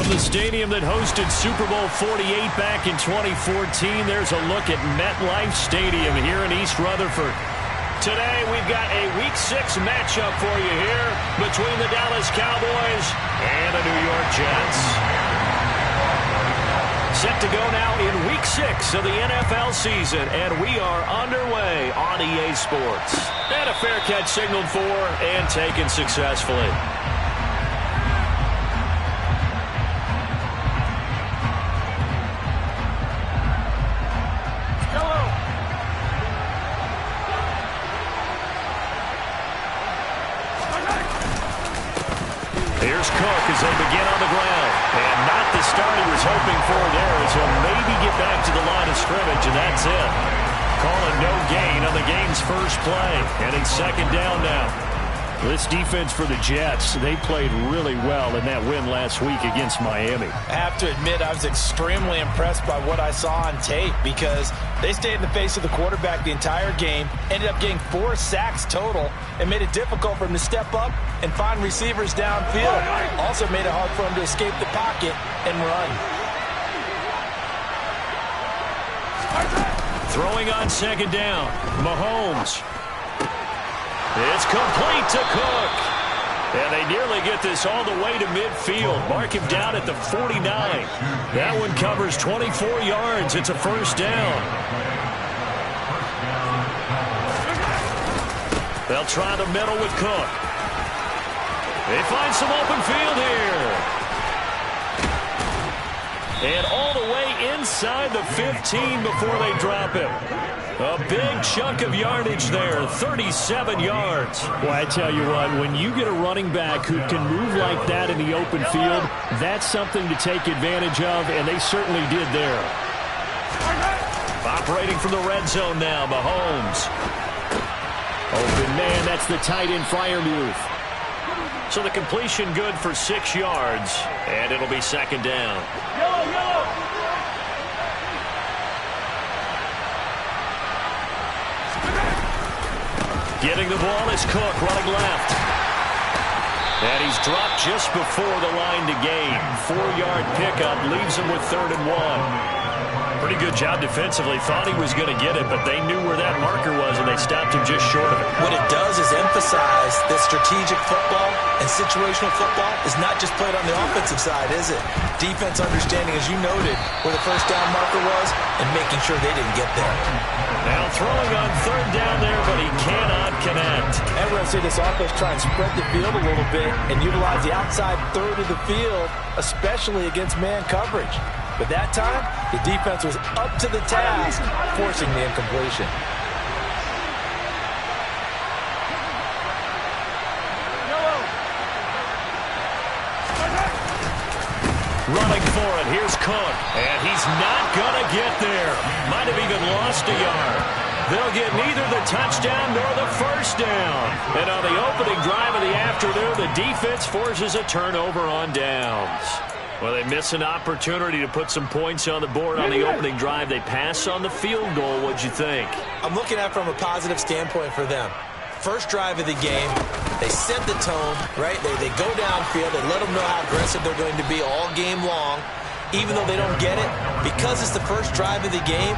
From the stadium that hosted Super Bowl 48 back in 2014, there's a look at MetLife Stadium here in East Rutherford. Today, we've got a Week 6 matchup for you here between the Dallas Cowboys and the New York Jets. Set to go now in Week 6 of the NFL season, and we are underway on EA Sports. And a fair catch signaled for and taken successfully. Here's Cook as they begin on the ground. And not the start he was hoping for there, as he'll maybe get back to the line of scrimmage, and that's it. Calling no gain on the game's first play. And it's second down now. This defense for the Jets, they played really well in that win last week against Miami. I have to admit, I was extremely impressed by what I saw on tape because they stayed in the face of the quarterback the entire game, ended up getting 4 sacks total, and made it difficult for him to step up and find receivers downfield. Also made it hard for him to escape the pocket and run. Throwing on second down, Mahomes. It's complete to Cook. And they nearly get this all the way to midfield. Mark him down at the 49. That one covers 24 yards. It's a first down. They'll try the middle with Cook. They find some open field here. And all the way inside the 15 before they drop him. A big chunk of yardage there, 37 yards. Well, I tell you what, when you get a running back who can move like that in the open field, that's something to take advantage of, and they certainly did there. Operating from the red zone now, Mahomes. Open man, that's the tight end flyer move. So the completion good for 6 yards, and it'll be second down. Getting the ball is Cook running left. And he's dropped just before the line to gain. 4-yard pickup leaves him with 3rd and 1. Pretty good job defensively. Thought he was going to get it, but they knew where that marker was, and they stopped him just short of it. What it does is emphasize that strategic football and situational football is not just played on the offensive side, is it? Defense understanding, as you noted, where the first down marker was and making sure they didn't get there. Now throwing on 3rd down there, but he cannot connect. And we're going to see this offense try and spread the field a little bit and utilize the outside third of the field, especially against man coverage. But that time, the defense was up to the task, forcing the incompletion. Running for it, here's Cook, and he's not going to get there. Might have even lost a yard. They'll get neither the touchdown nor the first down. And on the opening drive of the afternoon, the defense forces a turnover on downs. Well, they miss an opportunity to put some points on the board on the opening drive. They pass on the field goal. What'd you think? I'm looking at it from a positive standpoint for them. First drive of the game, they set the tone, right? They go downfield. They let them know how aggressive they're going to be all game long. Even though they don't get it, because it's the first drive of the game,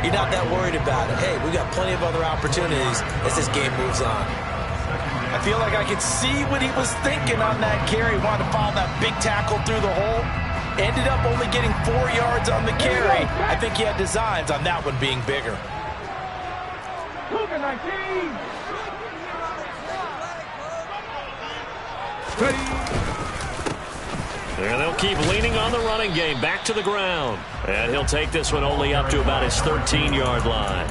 you're not that worried about it. Hey, we got plenty of other opportunities as this game moves on. I feel like I could see what he was thinking on that carry. Wanted to follow that big tackle through the hole. Ended up only getting 4 yards on the carry. I think he had designs on that one being bigger. And they'll keep leaning on the running game. Back to the ground. And he'll take this one only up to about his 13-yard line.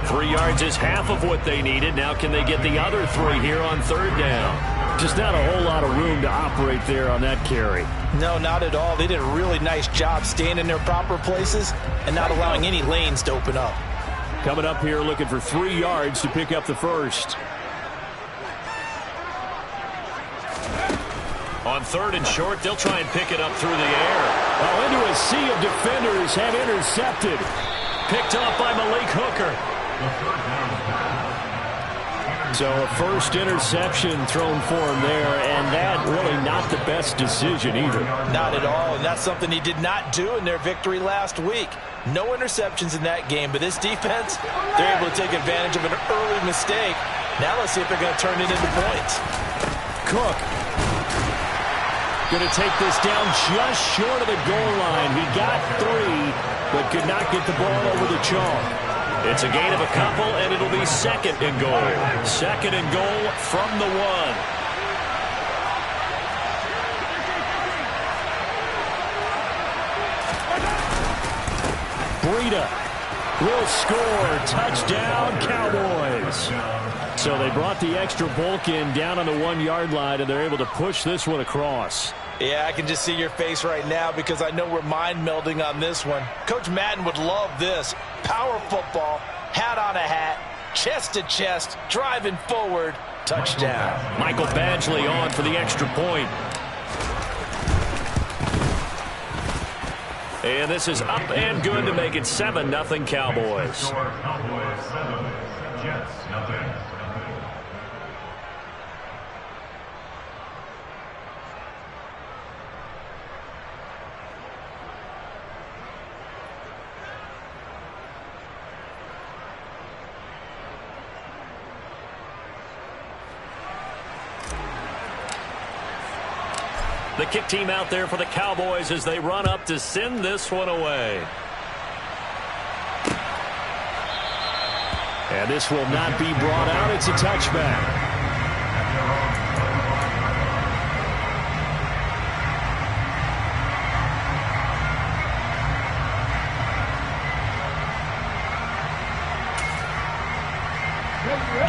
3 yards is half of what they needed. Now can they get the other 3 here on 3rd down? Just not a whole lot of room to operate there on that carry. No, not at all. They did a really nice job staying in their proper places and not allowing any lanes to open up. Coming up here looking for 3 yards to pick up the first. On 3rd and short, they'll try and pick it up through the air. Oh, into a sea of defenders have intercepted. Picked off by Malik Hooker. So a first interception thrown for him there, and that really not the best decision either. Not at all, and that's something he did not do in their victory last week. No interceptions in that game, but this defense, they're able to take advantage of an early mistake. Now let's see if they're going to turn it into points. Cook going to take this down just short of the goal line. He got 3, but could not get the ball over the chalk. It's a gain of a couple, and it'll be second and goal. Second and goal from the 1. Breida will score. Touchdown, Cowboys. So they brought the extra bulk in down on the 1-yard line, and they're able to push this one across. Yeah, I can just see your face right now because I know we're mind-melding on this one. Coach Madden would love this. Power football, hat on a hat, chest to chest, driving forward, touchdown. Michael Badgley on for the extra point. And this is up and good to make it 7-0 Cowboys. Cowboys 7, Jets nothing. The kick team out there for the Cowboys as they run up to send this one away. And this will not be brought out. It's a touchback.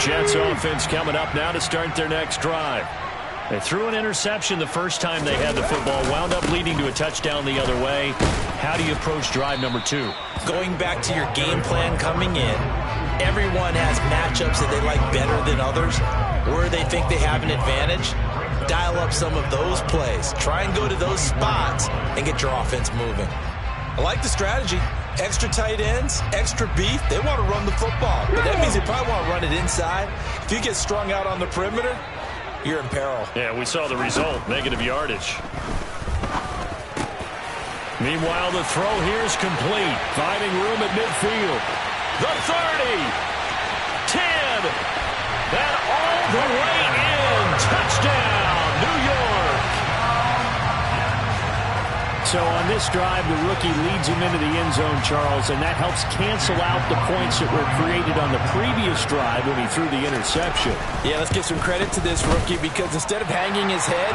Jets offense coming up now to start their next drive. They threw an interception the first time they had the football, wound up leading to a touchdown the other way. How do you approach drive number 2? Going back to your game plan coming in, everyone has matchups that they like better than others. Where they think they have an advantage, dial up some of those plays. Try and go to those spots and get your offense moving. I like the strategy. Extra tight ends, extra beef. They want to run the football, but that means they probably want to run it inside. If you get strung out on the perimeter, you're in peril. Yeah, we saw the result, negative yardage. Meanwhile, the throw here is complete. Finding room at midfield. The 30. 10. And all the way in. Touchdown, New York. So on this drive, the rookie leads him into the end zone, Charles, and that helps cancel out the points that were created on the previous drive when he threw the interception. Yeah, let's give some credit to this rookie because instead of hanging his head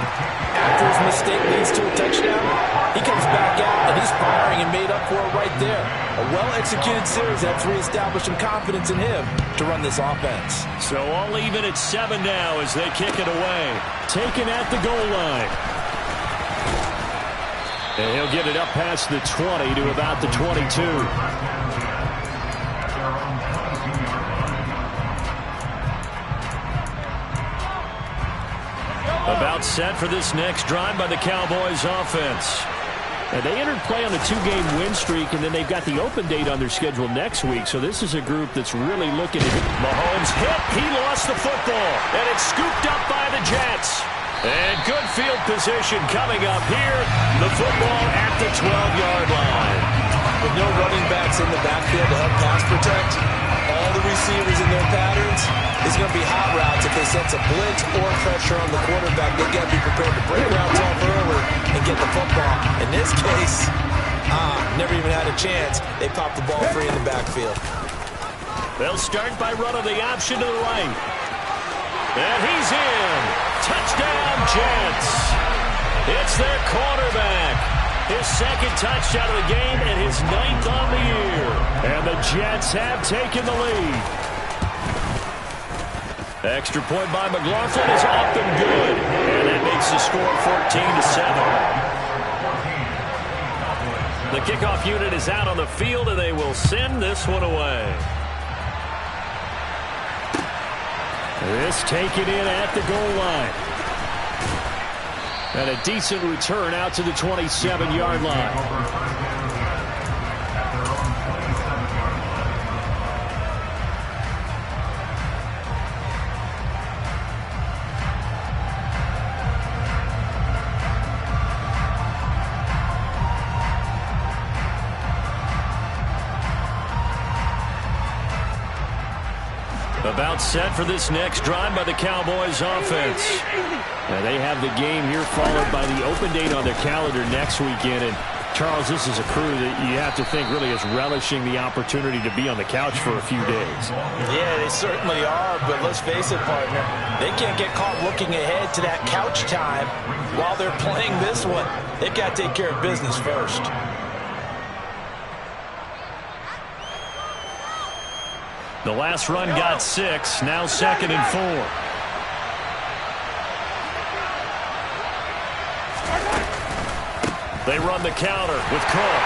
after his mistake leads to a touchdown, he comes back out and he's firing and made up for it right there. A well-executed series helps reestablish some confidence in him to run this offense. So all even at 7 now as they kick it away. Taken at the goal line. And he'll get it up past the 20 to about the 22. About set for this next drive by the Cowboys offense. And they entered play on a 2-game win streak, and then they've got the open date on their schedule next week. So this is a group that's really looking at it. Mahomes hit. He lost the football. And it's scooped up by the Jets. And good field position coming up here. The football at the 12-yard line. With no running backs in the backfield to help pass protect, all the receivers in their patterns, it's going to be hot routes. If they sense a blitz or pressure on the quarterback, they got to be prepared to break routes off early and get the football. In this case, never even had a chance. They popped the ball free in the backfield. They'll start by running the option to the right. And he's in. Touchdown, Jets. It's their quarterback. His second touchdown of the game and his 9th on the year. And the Jets have taken the lead. Extra point by McLaughlin is up and good. And that makes the score 14-7. The kickoff unit is out on the field, and they will send this one away. This taken in at the goal line. And a decent return out to the 27-yard line. About set for this next drive by the Cowboys offense. Now they have the game here followed by the open date on their calendar next weekend. And Charles, this is a crew that you have to think really is relishing the opportunity to be on the couch for a few days. Yeah, they certainly are, but let's face it, partner. They can't get caught looking ahead to that couch time while they're playing this one. They've got to take care of business first. The last run got 6, now 2nd and 4. They run the counter with Cook.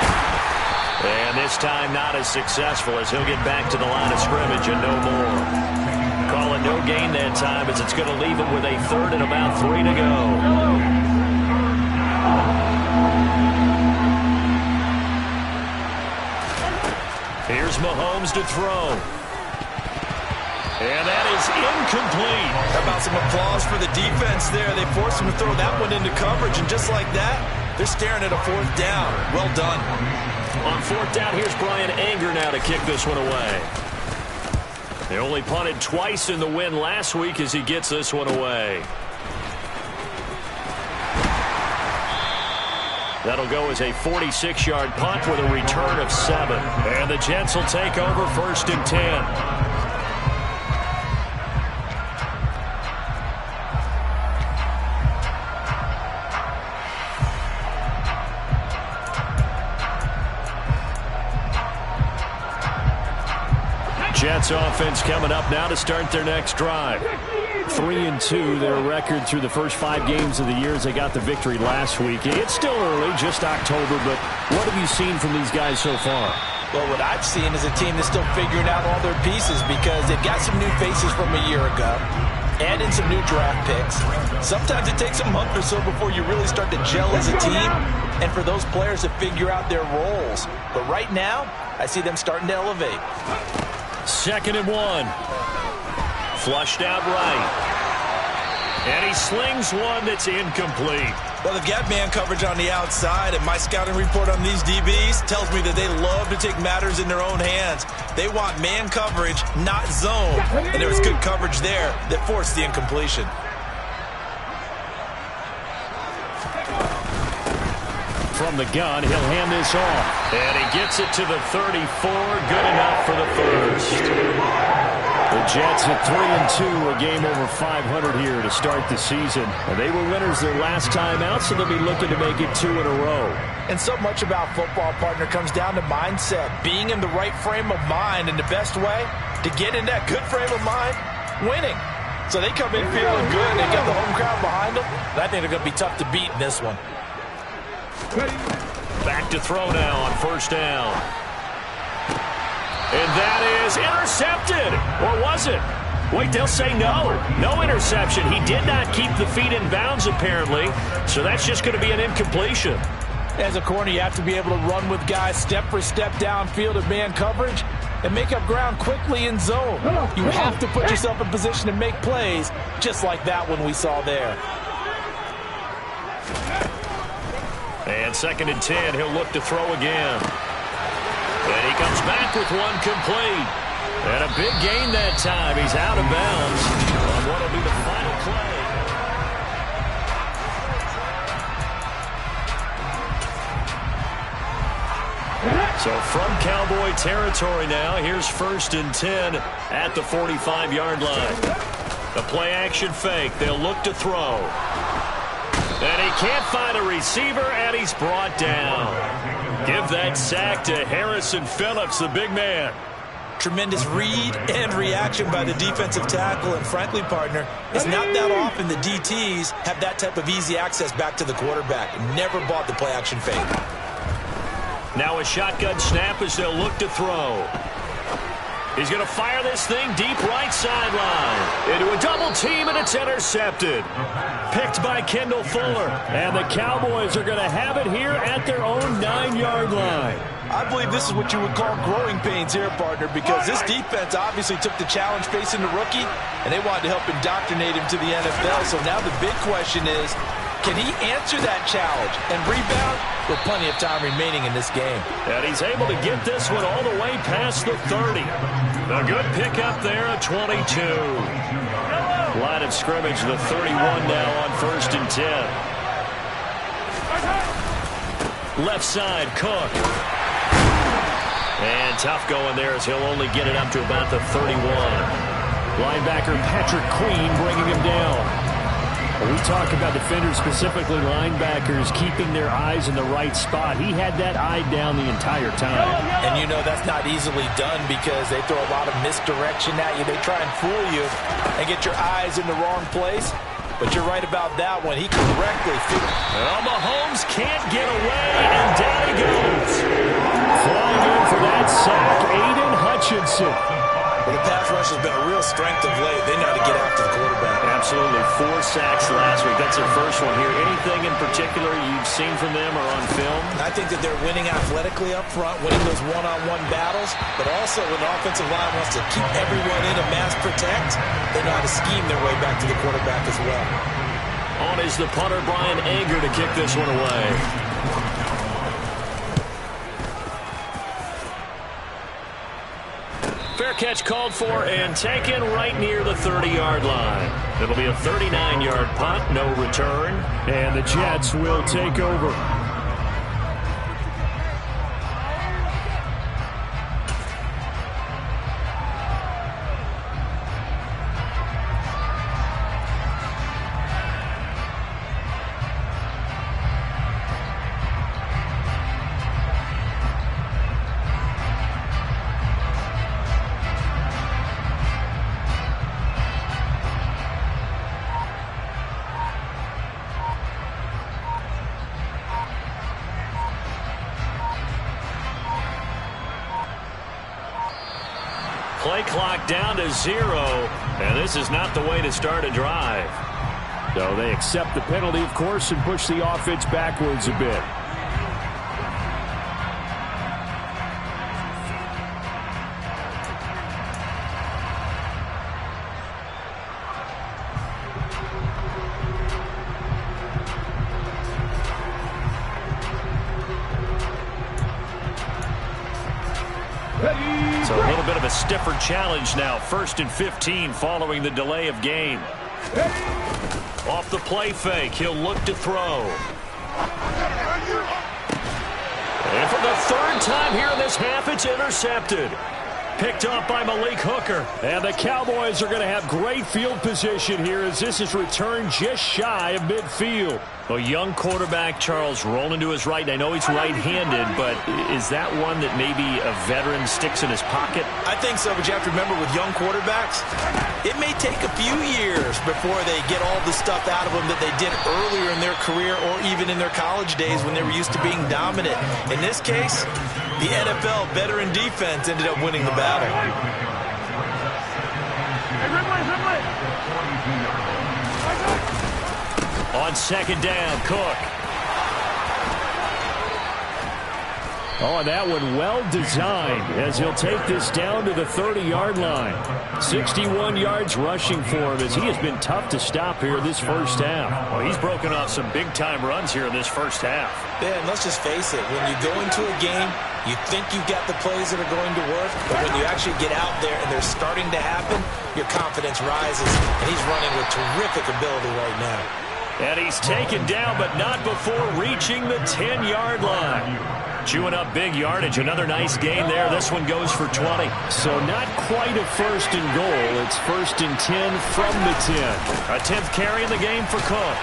And this time not as successful as he'll get back to the line of scrimmage and no more. Call it no gain that time as it's going to leave him with a 3rd and about 3 to go. Here's Mahomes to throw. And that is incomplete. How about some applause for the defense there? They forced him to throw that one into coverage, and just like that, they're staring at a 4th down. Well done. On 4th down, here's Brian Anger now to kick this one away. They only punted twice in the win last week as he gets this one away. That'll go as a 46-yard punt with a return of 7. And the Jets will take over 1st and 10. Jets offense coming up now to start their next drive. 3-2, their record through the first 5 games of the year as they got the victory last week. It's still early, just October, but what have you seen from these guys so far? Well, what I've seen is a team that's still figuring out all their pieces because they've got some new faces from a year ago, add in some new draft picks. Sometimes it takes a month or so before you really start to gel as a team and for those players to figure out their roles. But right now, I see them starting to elevate. 2nd and 1. Flushed out right. And he slings one that's incomplete. Well, they've got man coverage on the outside, and my scouting report on these DBs tells me that they love to take matters in their own hands. They want man coverage, not zone. And there was good coverage there that forced the incompletion. From the gun, he'll hand this off. And he gets it to the 34. Good enough for the 1st. The Jets at 3-2, a game over 500 here to start the season. And they were winners their last time out, so they'll be looking to make it 2 in a row. And so much about football, partner, comes down to mindset. Being in the right frame of mind, and the best way to get in that good frame of mind, winning. So they come in feeling good. They got the home crowd behind them. I think they're going to be tough to beat in this one. Back to throw now on 1st down. And that is intercepted. Or was it? Wait, they'll say no. No interception. He did not keep the feet in bounds, apparently. So that's just going to be an incompletion. As a corner, you have to be able to run with guys step for step downfield of man coverage and make up ground quickly in zone. You have to put yourself in position to make plays, just like that one we saw there. And 2nd and 10, he'll look to throw again. And he comes back with one complete. And a big gain that time. He's out of bounds on what will be the final play. So from Cowboy territory now, here's 1st and 10 at the 45-yard line. The play-action fake. They'll look to throw. And he can't find a receiver, and he's brought down. Give that sack to Harrison Phillips, the big man. Tremendous read and reaction by the defensive tackle, and frankly, partner, it's not that often the DTs have that type of easy access back to the quarterback. Never bought the play-action fake. Now a shotgun snap as they'll look to throw. He's going to fire this thing deep right sideline. Into a double team, and it's intercepted. Picked by Kendall Fuller. And the Cowboys are going to have it here at their own 9-yard line. I believe this is what you would call growing pains here, partner, because this defense obviously took the challenge facing the rookie, and they wanted to help indoctrinate him to the NFL. So now the big question is, Can he answer that challenge and rebound with plenty of time remaining in this game? And he's able to get this one all the way past the 30. A good pickup there at 22. Line of scrimmage, the 31 now on 1st and 10. Left side, Cook. And tough going there as he'll only get it up to about the 31. Linebacker Patrick Queen bringing him down. We talk about defenders, specifically linebackers, keeping their eyes in the right spot. He had that eye down the entire time. And you know that's not easily done because they throw a lot of misdirection at you. They try and fool you and get your eyes in the wrong place. But you're right about that one. He correctly figured. Well, Mahomes can't get away, and down he goes. Flying in for that sack, Aiden Hutchinson. Well, the pass rush has been a real strength of late. They know how to get after the quarterback. Absolutely. 4 sacks last week. That's their first one here. Anything in particular you've seen from them or on film? I think that they're winning athletically up front, winning those one-on-one battles, but also when the offensive line wants to keep everyone in and mass protect, they know how to scheme their way back to the quarterback as well. On is the punter, Brian Anger, to kick this one away. Fair catch called for and taken right near the 30-yard line. It'll be a 39-yard punt, no return. And the Jets will take over. Play clock down to 0, and this is not the way to start a drive. So they accept the penalty, of course, and push the offense backwards a bit. So a little bit of a stiffer challenge now. 1st and 15 following the delay of game. Off the play fake, he'll look to throw. And for the 3rd time here in this half, it's intercepted. Picked up by Malik Hooker. And the Cowboys are going to have great field position here as this is returned just shy of midfield. A young quarterback, Charles, rolling to his right. And I know he's right-handed, but is that one that maybe a veteran sticks in his pocket? I think so, but you have to remember with young quarterbacks, it may take a few years before they get all the stuff out of them that they did earlier in their career or even in their college days when they were used to being dominant. In this case, the NFL veteran defense ended up winning the battle. On 2nd down, Cook. Oh, and that one well designed as he'll take this down to the 30-yard line. 61 yards rushing for him as he has been tough to stop here this first half. Well, he's broken off some big-time runs here in this first half. Yeah, and let's just face it. When you go into a game, you think you've got the plays that are going to work, but when you actually get out there and they're starting to happen, your confidence rises, and he's running with terrific ability right now. And he's taken down, but not before reaching the 10-yard line. Chewing up big yardage. Another nice gain there. This one goes for 20. So not quite a 1st and goal. It's 1st and 10 from the 10. A 10th carry in the game for Cook.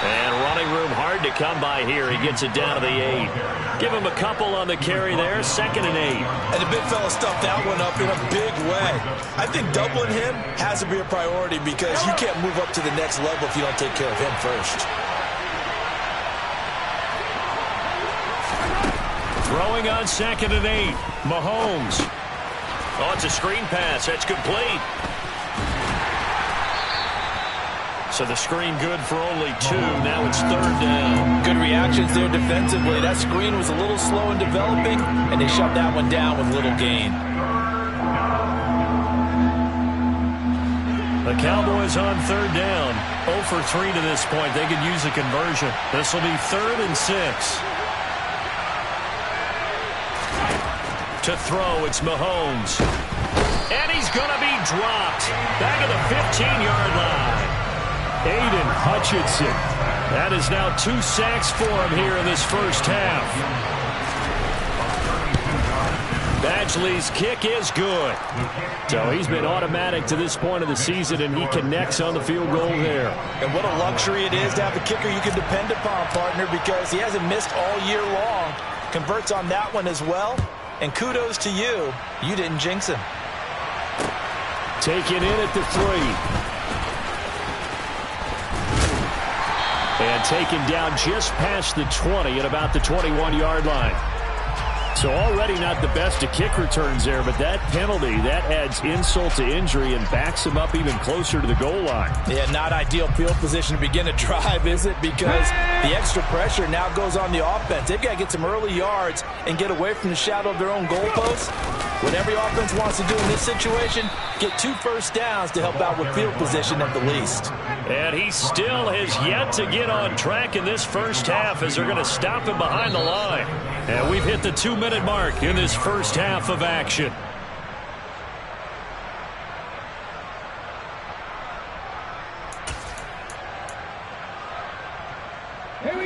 And running room hard to come by here. He gets it down to the 8. Give him a couple on the carry there. 2nd and 8. And the big fella stuffed that one up in a big way. I think doubling him has to be a priority because you can't move up to the next level if you don't take care of him first. Throwing on 2nd and 8. Mahomes. Oh, it's a screen pass. That's complete. So the screen good for only 2. Now it's 3rd down. Good reactions there defensively. That screen was a little slow in developing, and they shut that one down with little gain. The Cowboys on third down. 0 for 3 to this point. They could use a conversion. This will be 3rd and 6. To throw, it's Mahomes. And he's going to be dropped. Back at the 15-yard line. Aiden Hutchinson. That is now 2 sacks for him here in this first half. Badgley's kick is good. So he's been automatic to this point of the season, and he connects on the field goal there. And what a luxury it is to have a kicker you can depend upon, partner, because he hasn't missed all year long. Converts on that one as well. And kudos to you. You didn't jinx him. Taken in at the 3. And taken down just past the 20 at about the 21-yard line. So already not the best of kick returns there, but that penalty, that adds insult to injury and backs him up even closer to the goal line. Yeah, not ideal field position to begin a drive, is it? Because the extra pressure now goes on the offense. They've got to get some early yards and get away from the shadow of their own goalposts. What every offense wants to do in this situation, get 2 first downs to help out with field position at the least. And he still has yet to get on track in this first half as they're going to stop him behind the line. And we've hit the 2-minute mark in this first half of action.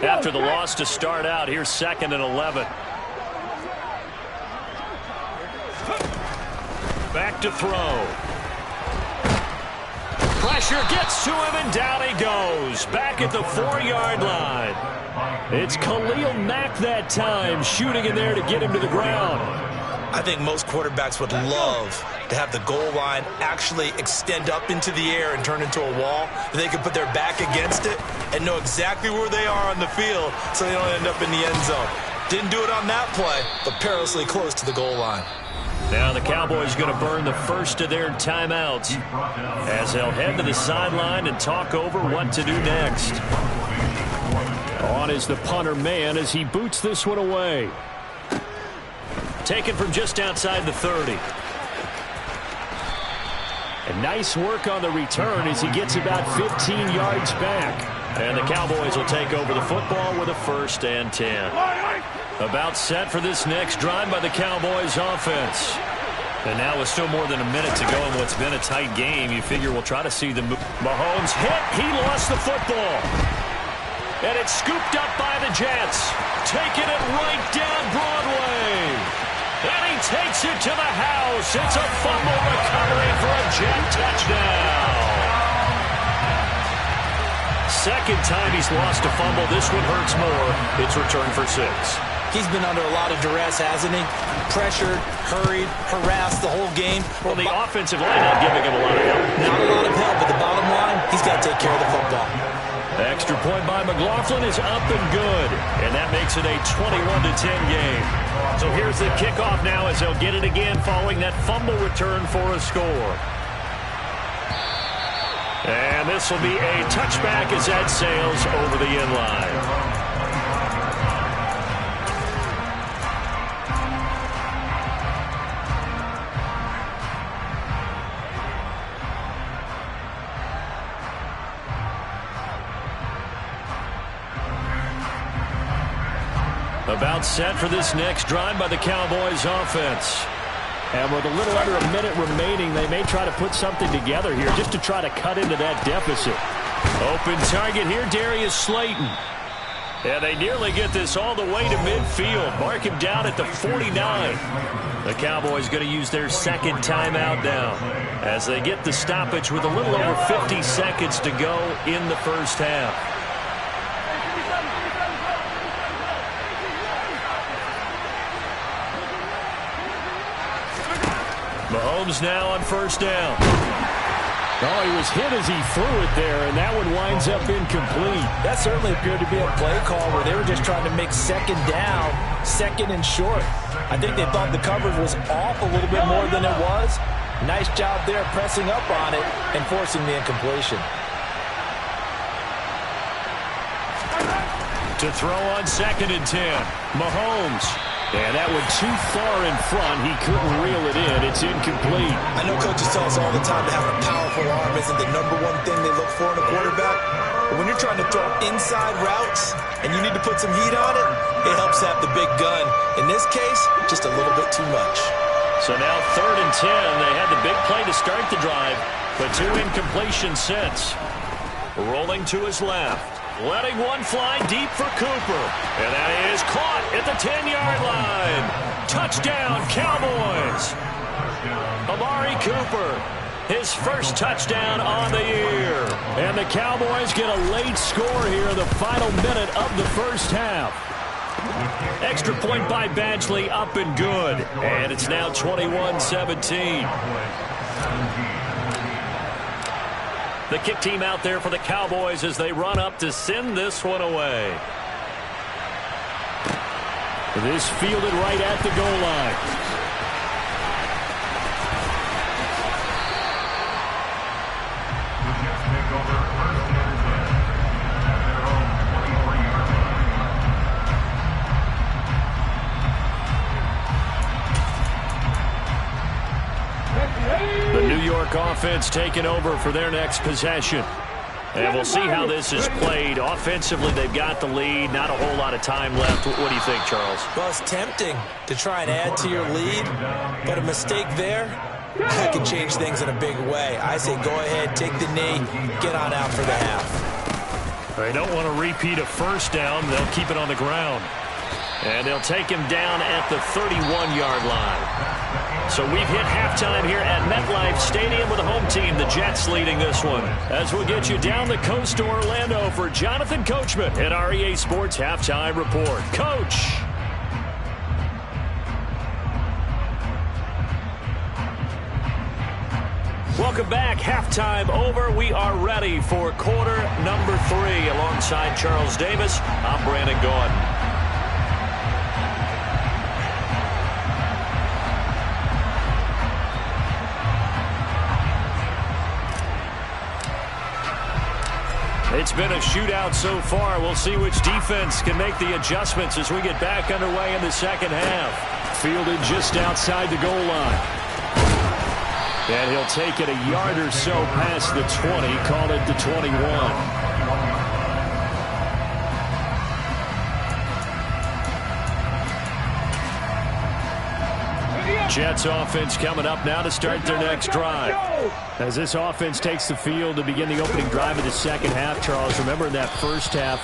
After the loss to start out, here's 2nd and 11. Back to throw. Pressure gets to him, and down he goes. Back at the 4-yard line. It's Khalil Mack that time, shooting in there to get him to the ground. I think most quarterbacks would love to have the goal line actually extend up into the air and turn into a wall. They can put their back against it and know exactly where they are on the field so they don't end up in the end zone. Didn't do it on that play, but perilously close to the goal line. Now the Cowboys going to burn the first of their timeouts as they'll head to the sideline and talk over what to do next. On is the punter man as he boots this one away. Taken from just outside the 30. And nice work on the return as he gets about 15 yards back. And the Cowboys will take over the football with a 1st and 10. About set for this next drive by the Cowboys offense. And now with still more than a minute to go in what's been a tight game, you figure we'll try to see the move. Mahomes hit. He lost the football. And it's scooped up by the Jets. Taking it right down Broadway. And he takes it to the house. It's a fumble recovery for a Jet touchdown. Second time he's lost a fumble. This one hurts more. It's returned for 6. He's been under a lot of duress, hasn't he? Pressured, hurried, harassed the whole game. Well, the offensive line not giving him a lot of help. Not a lot of help, but the bottom line, he's got to take care of the football. Extra point by McLaughlin is up and good. And that makes it a 21-10 game. So here's the kickoff now as they'll get it again following that fumble return for a score. And this will be a touchback as that sails over the end line. About set for this next drive by the Cowboys offense. And with a little under a minute remaining, they may try to put something together here just to try to cut into that deficit. Open target here, Darius Slayton. And they nearly get this all the way to midfield. Mark him down at the 49. The Cowboys going to use their 2nd timeout now as they get the stoppage with a little over 50 seconds to go in the first half. Mahomes now on 1st down. Oh, he was hit as he threw it there, and that one winds up incomplete. That certainly appeared to be a play call where they were just trying to make 2nd down, 2nd and short. I think they thought the coverage was off a little bit more than it was. Nice job there pressing up on it and forcing the incompletion. To throw on 2nd and 10. Mahomes And that one too far in front. He couldn't reel it in. It's incomplete. I know coaches tell us all the time that having a powerful arm isn't the #1 thing they look for in a quarterback. But when you're trying to throw inside routes and you need to put some heat on it, it helps have the big gun. In this case, just a little bit too much. So now 3rd and 10. They had the big play to start the drive, but 2 incompletions since. Rolling to his left. Letting one fly deep for Cooper. And that is caught at the 10-yard line. Touchdown, Cowboys. Amari Cooper, his first touchdown on the year. And the Cowboys get a late score here in the final minute of the first half. Extra point by Badgley, up and good. And it's now 21-17. The kick team out there for the Cowboys as they run up to send this one away. This fielded right at the goal line. The New York offense taking over for their next possession. And we'll see how this is played. Offensively, they've got the lead. Not a whole lot of time left. What do you think, Charles? Well, it's tempting to try and add to your lead, but a mistake there, that can change things in a big way. I say go ahead, take the knee, get on out for the half. They don't want to repeat a first down. They'll keep it on the ground. And they'll take him down at the 31-yard line. So we've hit halftime here at MetLife Stadium with the home team, the Jets, leading this one. As we'll get you down the coast to Orlando for Jonathan Coachman at our EA Sports Halftime Report. Coach. Welcome back. Halftime over. We are ready for quarter number 3. Alongside Charles Davis, I'm Brandon Gordon. It's been a shootout so far. We'll see which defense can make the adjustments as we get back underway in the second half. Fielded just outside the goal line. And he'll take it a yard or so past the 20, call it the 21. Jets offense coming up now to start their next drive. As this offense takes the field to begin the opening drive of the second half, Charles, remember in that first half,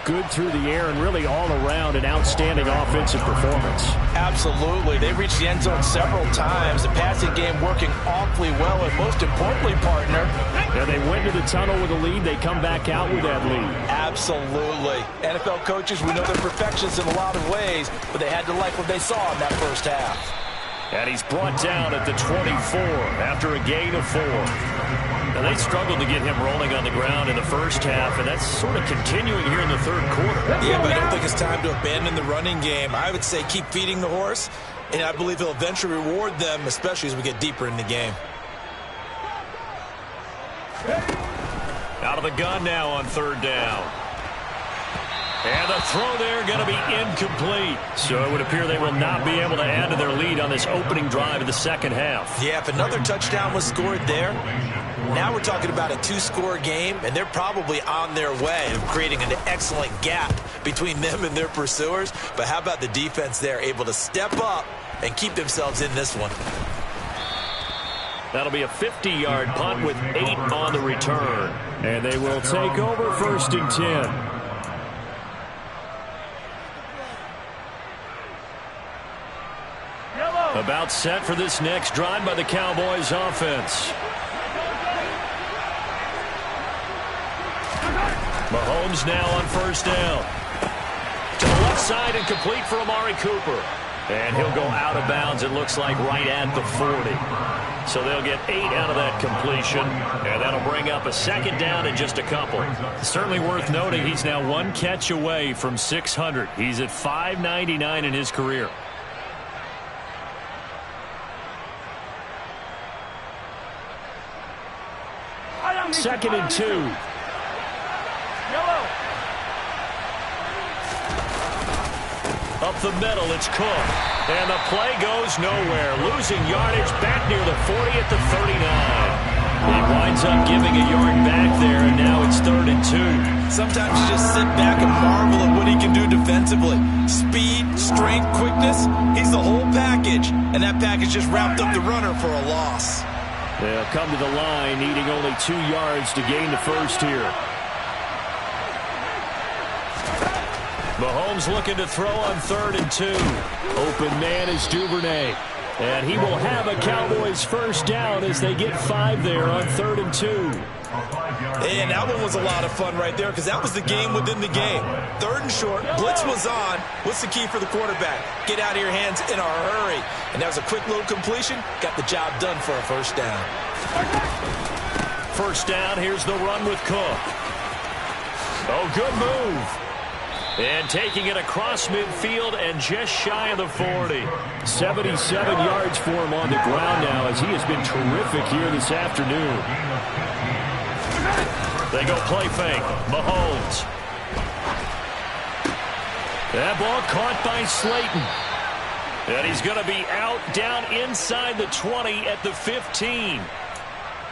good through the air and really all around an outstanding offensive performance. Absolutely. They reached the end zone several times. The passing game working awfully well, and most importantly, partner. And they went to the tunnel with a lead. They come back out with that lead. Absolutely. NFL coaches, we know they're perfectionists in a lot of ways, but they had to like what they saw in that first half. And he's brought down at the 24 after a gain of 4. Now, they struggled to get him rolling on the ground in the first half, and that's sort of continuing here in the third quarter. Yeah, but I don't think it's time to abandon the running game. I would say keep feeding the horse, and I believe he'll eventually reward them, especially as we get deeper in the game. Out of the gun now on 3rd down. And the throw there going to be incomplete. So it would appear they will not be able to add to their lead on this opening drive of the second half. Yeah, if another touchdown was scored there, now we're talking about a 2-score game, and they're probably on their way of creating an excellent gap between them and their pursuers. But how about the defense there, able to step up and keep themselves in this one? That'll be a 50-yard punt with 8 on the return. And they will take over 1st and 10. About set for this next drive by the Cowboys offense. Mahomes now on 1st down. To the left side and complete for Amari Cooper. And he'll go out of bounds, it looks like, right at the 40. So they'll get 8 out of that completion, and that'll bring up a 2nd down and just a couple. Certainly worth noting he's now 1 catch away from 600. He's at 599 in his career. 2nd and 2. Up the middle, it's Cook. And the play goes nowhere. Losing yardage back near the 40 at the 39. He winds up giving a yard back there, and now it's 3rd and 2. Sometimes you just sit back and marvel at what he can do defensively. Speed, strength, quickness, he's the whole package. And that package just wrapped up the runner for a loss. They'll come to the line, needing only 2 yards to gain the first here. Mahomes looking to throw on 3rd and 2. Open man is Duvernay. And he will have a Cowboys first down as they get 5 there on 3rd and 2. And that one was a lot of fun right there because that was the game within the game. 3rd and short, blitz was on. What's the key for the quarterback? Get out of your hands in a hurry. And that was a quick little completion. Got the job done for a first down. First down, here's the run with Cook. Oh, good move. And taking it across midfield and just shy of the 40. 77 yards for him on the ground now as he has been terrific here this afternoon. They go play fake. Mahomes. That ball caught by Slayton. And he's going to be out down inside the 20 at the 15.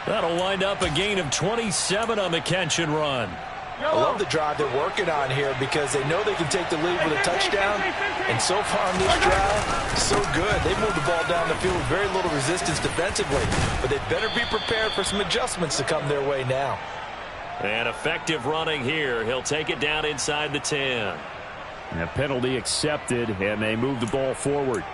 That'll wind up a gain of 27 on the catch and run. I love the drive they're working on here because they know they can take the lead with a touchdown. And so far on this drive, so good. They moved the ball down the field with very little resistance defensively. But they better be prepared for some adjustments to come their way now. And effective running here. He'll take it down inside the 10. And a penalty accepted, and they move the ball forward.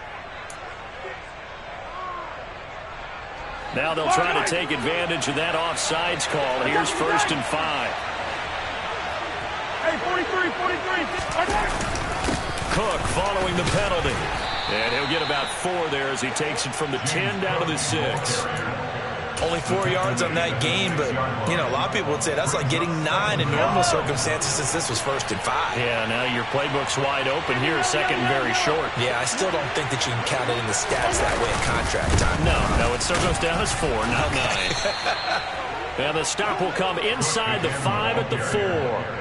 Now they'll try to take advantage of that offsides call. Here's 1st and 5. Hey, 43. Cook following the penalty. And he'll get about 4 there as he takes it from the 10 down to the 6. Only 4 yards on that game, but, you know, a lot of people would say that's like getting 9 in normal circumstances since this was 1st and 5. Yeah, now your playbook's wide open here, 2nd and very short. Yeah, I still don't think that you can count it in the stats that way at contract time. No, it still goes down as 4, not 9. And the stop will come inside the 5 at the 4.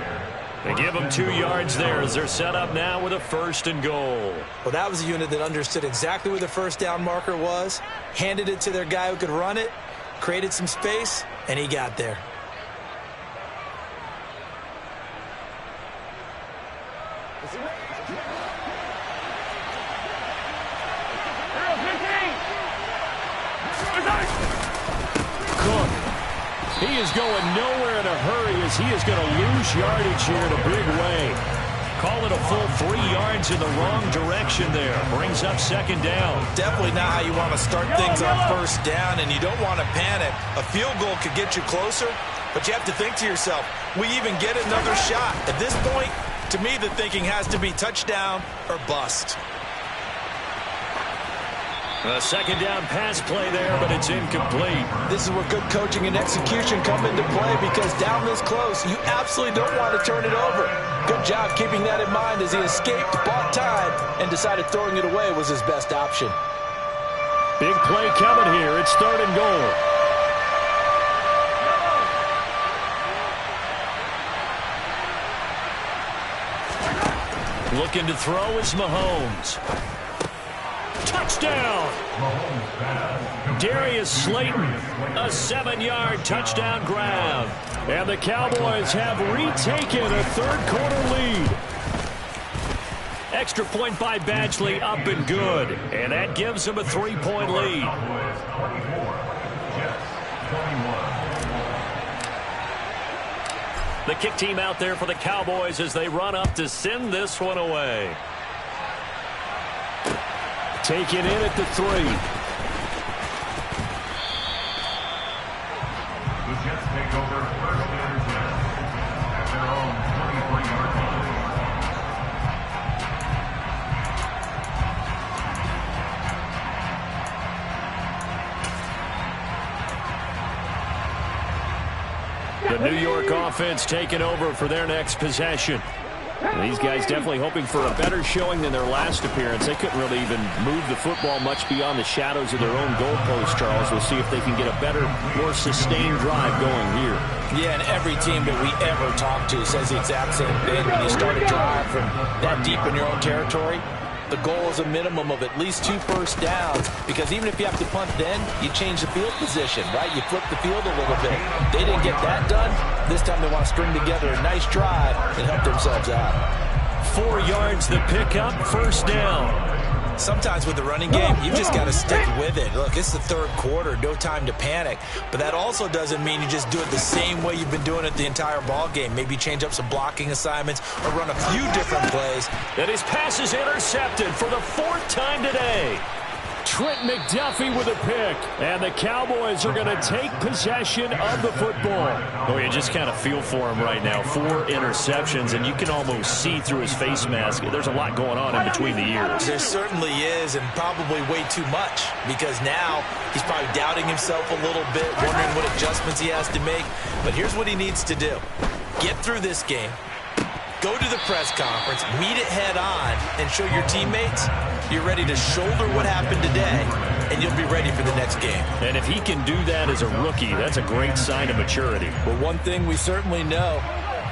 They give them 2 yards there as they're set up now with a 1st and goal. Well, that was a unit that understood exactly where the first down marker was, handed it to their guy who could run it, created some space, and he got there. Cook. He is going nowhere in a hurry as he is going to lose yardage here in a big way. Call it a full 3 yards in the wrong direction there. Brings up 2nd down. Definitely not how you want to start things on first down, and you don't want to panic. A field goal could get you closer, but you have to think to yourself, we even get another shot. At this point, to me, the thinking has to be touchdown or bust. A 2nd down pass play there, but it's incomplete. This is where good coaching and execution come into play because down this close, you absolutely don't want to turn it over. Good job keeping that in mind as he escaped, bought time, and decided throwing it away was his best option. Big play coming here. It's 3rd and goal. Looking to throw is Mahomes. Touchdown! Darius Slayton, a 7-yard touchdown grab. And the Cowboys have retaken a 3rd quarter lead. Extra point by Badgley, up and good. And that gives them a 3-point lead. The kick team out there for the Cowboys as they run up to send this one away. Taken in at the 3. The Jets take over 1st and 10 at their own 23-yard line. The New York offense taking over for their next possession. And these guys definitely hoping for a better showing than their last appearance. They couldn't really even move the football much beyond the shadows of their own goalpost, Charles. We'll see if they can get a better, more sustained drive going here. Yeah, and every team that we ever talk to says the exact same thing. When you start a drive from that deep in your own territory, the goal is a minimum of at least 2 first downs, because even if you have to punt then, you change the field position, right? You flip the field a little bit. They didn't get that done. This time they want to string together a nice drive and help themselves out. 4 yards the pickup, first down. Sometimes with the running game, you've just got to stick with it. Look, it's the third quarter, no time to panic. But that also doesn't mean you just do it the same way you've been doing it the entire ball game. Maybe change up some blocking assignments or run a few different plays. And his pass is intercepted for the 4th time today. Trent McDuffie with a pick, and the Cowboys are going to take possession of the football. Oh, you just kind of feel for him right now. 4 interceptions, and you can almost see through his face mask. There's a lot going on in between the ears. There certainly is, and probably way too much, because now he's probably doubting himself a little bit, wondering what adjustments he has to make. But here's what he needs to do. Get through this game. Go to the press conference, meet it head on, and show your teammates you're ready to shoulder what happened today, and you'll be ready for the next game. And if he can do that as a rookie, that's a great sign of maturity. But one thing we certainly know,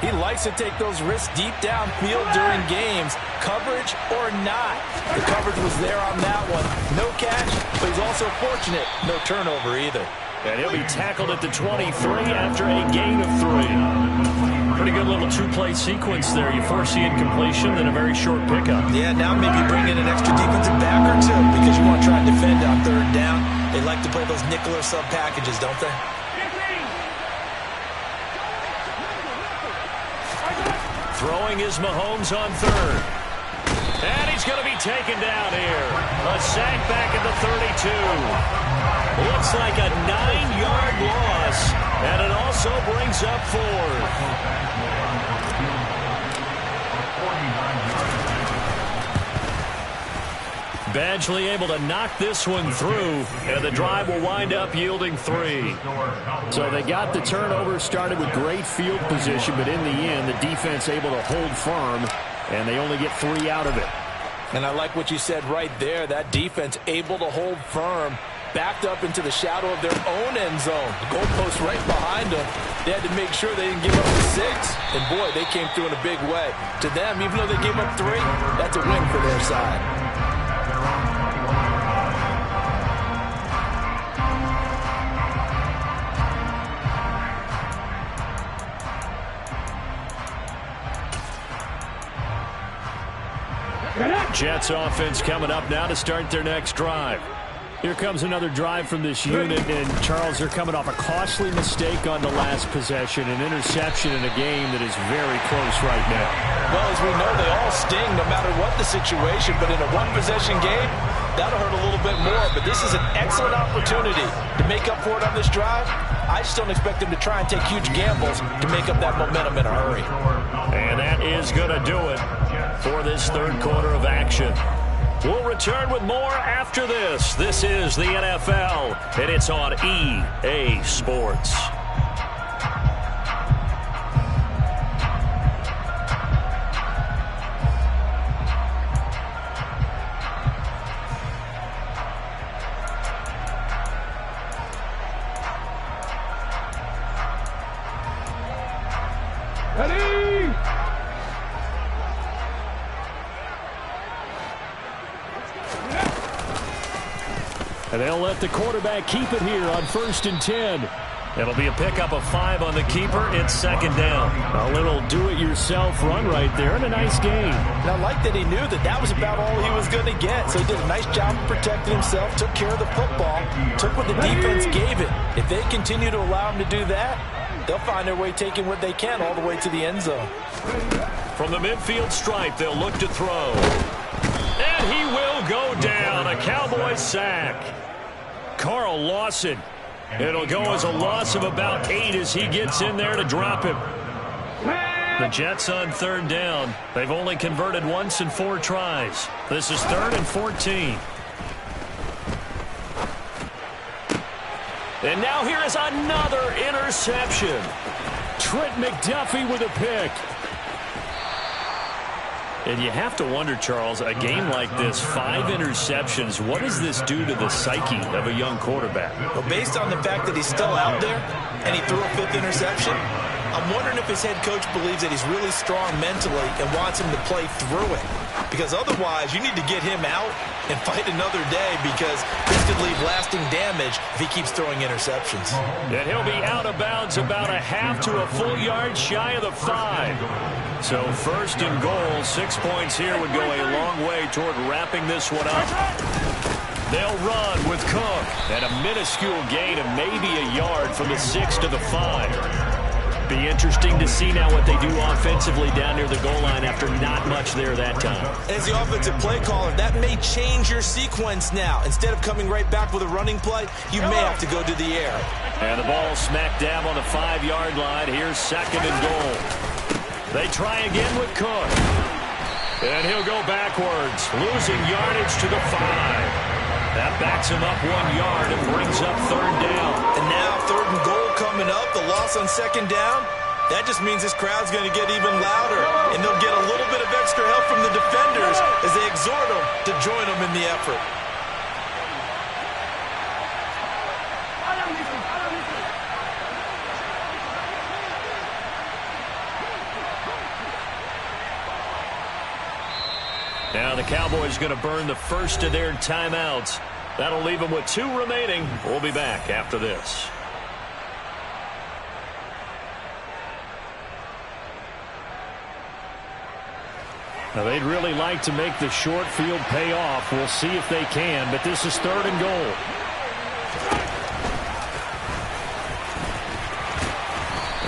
he likes to take those risks deep downfield during games, coverage or not. The coverage was there on that one. No catch, but he's also fortunate. No turnover either. And he'll be tackled at the 23 after a gain of 3. Pretty good little 2-play sequence there. You force the incompletion, then a very short pickup. Yeah, now maybe bring in an extra defensive back or two, because you want to try and defend on 3rd down. They like to play those nickel or sub packages, don't they? Throwing is Mahomes on 3rd. And he's going to be taken down here. A sack back at the 32. Looks like a 9-yard loss, and it also brings up 4th. Badgley able to knock this one through, and the drive will wind up yielding 3. So they got the turnover started with great field position, but in the end, the defense able to hold firm, and they only get 3 out of it. And I like what you said right there. That defense able to hold firm, backed up into the shadow of their own end zone. The goalpost right behind them. They had to make sure they didn't give up the 6. And, boy, they came through in a big way. To them, even though they gave up 3, that's a win for their side. Jets offense coming up now to start their next drive. Here comes another drive from this unit, and Charles, they're coming off a costly mistake on the last possession, an interception in a game that is very close right now. Well, as we know, they all sting no matter what the situation, but in a one-possession game, that'll hurt a little bit more. But this is an excellent opportunity to make up for it on this drive. I just don't expect them to try and take huge gambles to make up that momentum in a hurry. And that is going to do it for this 3rd quarter of action. We'll return with more after this. This is the NFL, and it's on EA Sports. And they'll let the quarterback keep it here on 1st and 10. It'll be a pickup of 5 on the keeper. It's 2nd down. A little do-it-yourself run right there, and a nice gain. And I like that he knew that that was about all he was going to get. So he did a nice job of protecting himself, took care of the football, took what the defense gave it. If they continue to allow him to do that, they'll find their way taking what they can all the way to the end zone. From the midfield stripe, they'll look to throw. And he will go down. A Cowboys sack. Carl Lawson. It'll go as a loss of about 8 as he gets in there to drop him. The Jets on 3rd down. They've only converted once in 4 tries. This is 3rd and 14. And now here is another interception. Trent McDuffie with a pick. And you have to wonder, Charles, a game like this, 5 interceptions, what does this do to the psyche of a young quarterback? Well, based on the fact that he's still out there and he threw a 5th interception, I'm wondering if his head coach believes that he's really strong mentally and wants him to play through it. Because otherwise, you need to get him out and fight another day, because this could leave lasting damage if he keeps throwing interceptions. And he'll be out of bounds about a half to a full yard shy of the 5. So first and goal, 6 points here would go a long way toward wrapping this one up. They'll run with Cook, and a minuscule gain of maybe a yard from the 6 to the 5. Be interesting to see now what they do offensively down near the goal line after not much there that time. As the offensive play caller, that may change your sequence now. Instead of coming right back with a running play, you may have to go to the air. And the ball smack dab on the 5-yard line. Here's second and goal. They try again with Cook. And he'll go backwards, losing yardage to the 5. That backs him up 1 yard and brings up third down. And now third and goal coming up, the loss on second down. That just means this crowd's going to get even louder, and they'll get a little bit of extra help from the defenders as they exhort them to join them in the effort. Now the Cowboys going to burn the first of their timeouts. That'll leave them with 2 remaining. We'll be back after this. Now they'd really like to make the short field pay off. We'll see if they can, but this is third and goal.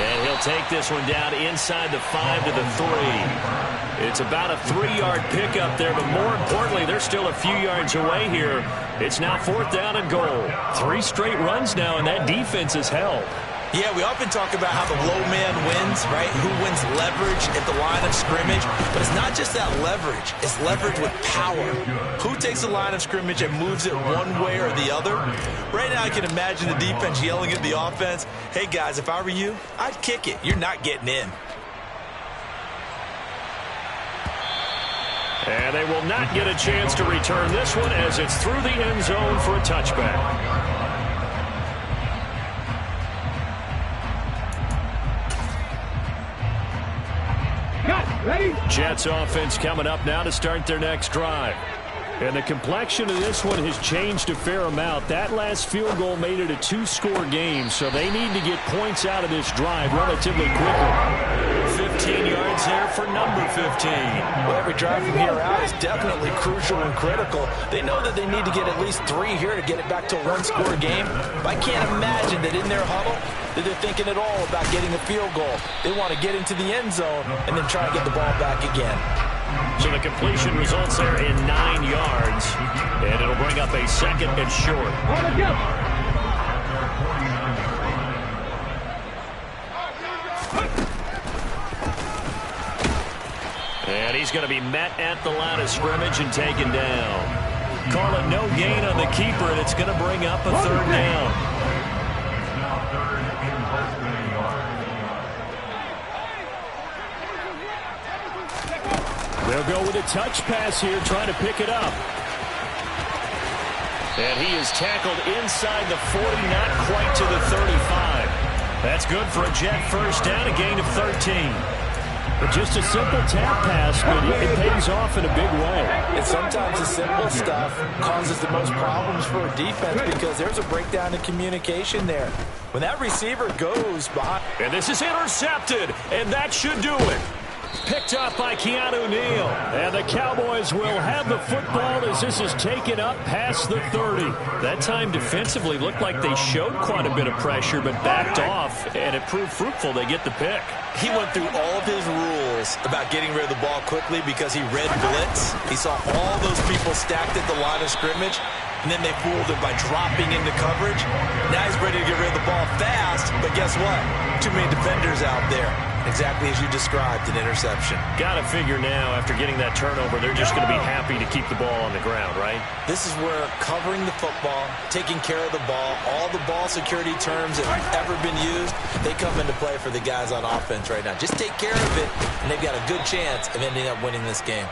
And he'll take this one down inside the 5 to the 3. It's about a 3-yard pickup there, but more importantly, they're still a few yards away here. It's now 4th down and goal. 3 straight runs now, and that defense is held. Yeah, we often talk about how the low man wins, right? Who wins leverage at the line of scrimmage. But it's not just that leverage. It's leverage with power. Who takes the line of scrimmage and moves it one way or the other? Right now I can imagine the defense yelling at the offense, hey, guys, if I were you, I'd kick it. You're not getting in. And they will not get a chance to return this one as it's through the end zone for a touchback. Jets offense coming up now to start their next drive. And the complexion of this one has changed a fair amount. That last field goal made it a 2-score game, so they need to get points out of this drive relatively quickly. 15 yards there for number 15. Well, every drive from here out is definitely crucial and critical. They know that they need to get at least 3 here to get it back to a 1-score game. But I can't imagine that in their huddle that they're thinking at all about getting a field goal. They want to get into the end zone and then try to get the ball back again. So the completion results there in 9 yards, and it'll bring up a second and short. And he's going to be met at the line of scrimmage and taken down. Call it no gain on the keeper, and it's going to bring up a third down. They'll go with a touch pass here, trying to pick it up. And he is tackled inside the 40, not quite to the 35. That's good for a Jet first down, a gain of 13. But just a simple tap pass, but it pays off in a big way. And sometimes the simple stuff causes the most problems for a defense because there's a breakdown in communication there. When that receiver goes behind. And this is intercepted, and that should do it. Picked up by Keanu Neal. And the Cowboys will have the football as this is taken up past the 30. That time defensively looked like they showed quite a bit of pressure but backed off, and it proved fruitful. They get the pick. He went through all of his rules about getting rid of the ball quickly because he read blitz. He saw all those people stacked at the line of scrimmage, and then they fooled him by dropping into coverage. Now he's ready to get rid of the ball fast, but guess what? Too many defenders out there. Exactly as you described, an interception. Got to figure now, after getting that turnover, they're just going to be happy to keep the ball on the ground, right? This is where covering the football, taking care of the ball, all the ball security terms that have ever been used, they come into play for the guys on offense right now. Just take care of it, and they've got a good chance of ending up winning this game.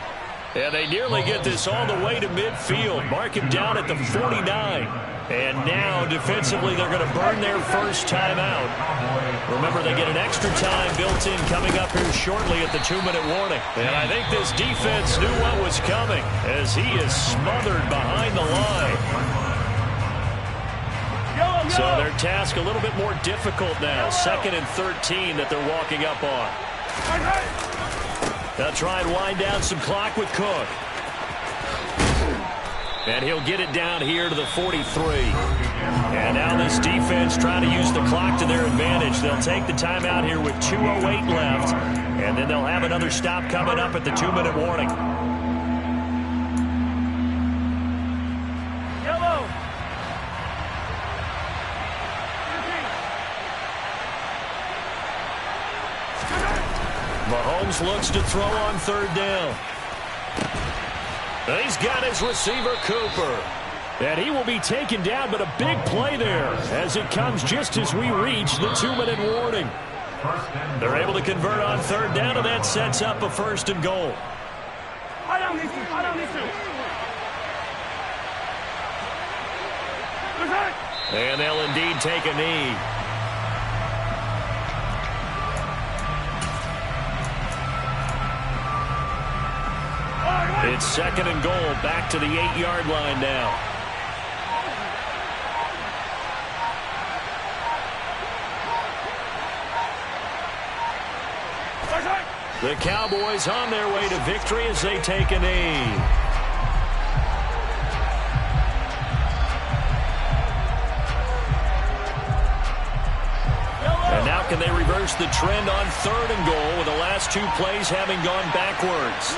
And they nearly get this all the way to midfield. Mark him down at the 49. And now, defensively, they're going to burn their first timeout. Remember, they get an extra time built in coming up here shortly at the 2-minute warning. And I think this defense knew what was coming as he is smothered behind the line. So their task a little bit more difficult now. 2nd and 13 that they're walking up on. They'll try and wind down some clock with Cook. And he'll get it down here to the 43. And now this defense trying to use the clock to their advantage. They'll take the timeout here with 2:08 left. And then they'll have another stop coming up at the 2-minute warning. Yellow. Mahomes looks to throw on 3rd down. And he's got his receiver, Cooper. And he will be taken down, but a big play there as it comes just as we reach the 2-minute warning. They're able to convert on 3rd down, and that sets up a 1st and goal. I don't need to. And they'll indeed take a knee. It's 2nd and goal, back to the 8-yard line now. The Cowboys on their way to victory as they take a knee. And now can they reverse the trend on 3rd and goal with the last 2 plays having gone backwards?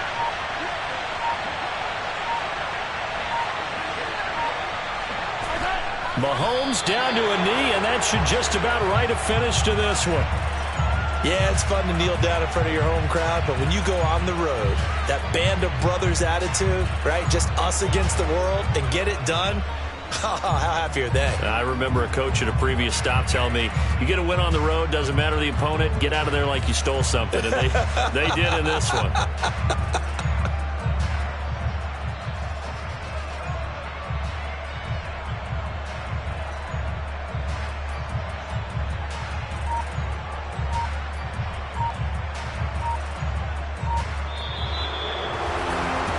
Mahomes down to a knee, and that should just about write a finish to this one. Yeah, it's fun to kneel down in front of your home crowd, but when you go on the road, that band of brothers attitude, right, just us against the world, and get it done, how happy are they? I remember a coach at a previous stop telling me, you get a win on the road, doesn't matter the opponent, get out of there like you stole something, and they did in this one.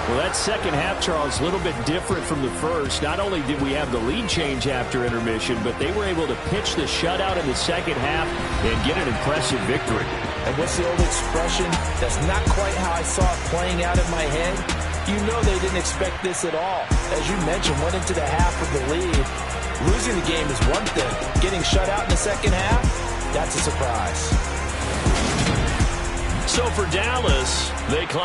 Well, that second half, Charles, a little bit different from the first. Not only did we have the lead change after intermission, but they were able to pitch the shutout in the second half and get an impressive victory. And what's the old expression? That's not quite how I saw it playing out in my head. You know they didn't expect this at all. As you mentioned, went into the half with the lead. Losing the game is one thing. Getting shut out in the second half, that's a surprise. So for Dallas, they climb